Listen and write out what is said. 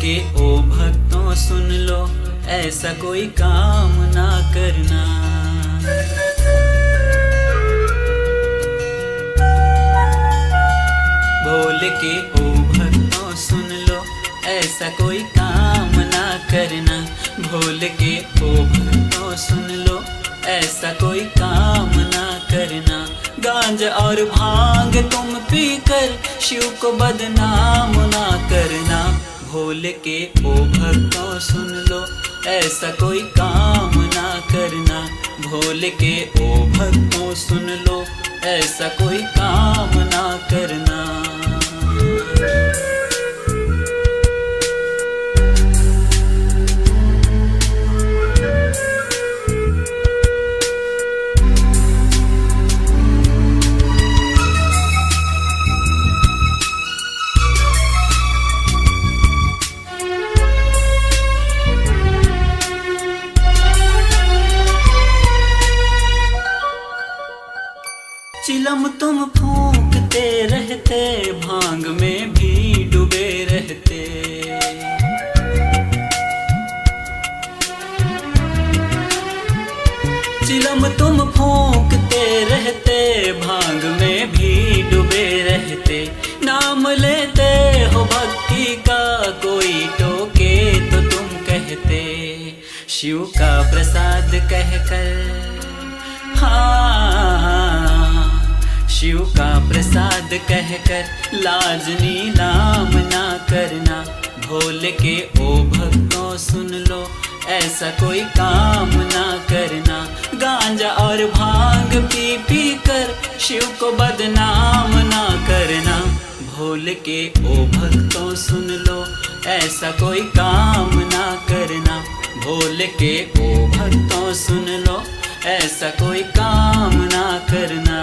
के ओ भक्तों सुन लो, ऐसा कोई काम ना करना। बोल के ओ भक्तों सुन लो, ऐसा कोई काम ना करना। भोल के ओ भक्तों सुन लो, ऐसा कोई काम ना करना। गांजा और भांग तुम पीकर शिव को बदनाम ना करना। भोल के ओ भक्तों सुन लो, ऐसा कोई काम ना करना। भोल के ओ भक्तों सुन लो, ऐसा कोई काम ना करना। चिलम तुम फूंकते रहते, भांग में भी डूबे रहते। चिलम तुम फूंकते रहते, भांग में भी डूबे रहते। नाम लेते हो भक्ति का, कोई टोके तो तुम कहते। शिव का प्रसाद कहकर, हाँ, शिव का प्रसाद कहकर लाज नीलाम ना करना। भोल के ओ भक्तों सुन लो, ऐसा कोई काम ना करना। गांजा और भांग पी पी कर शिव को बदनाम ना करना। भोल के ओ भक्तों सुन लो, ऐसा कोई काम ना करना। भोल के ओ भक्तों सुन लो, ऐसा कोई काम ना करना।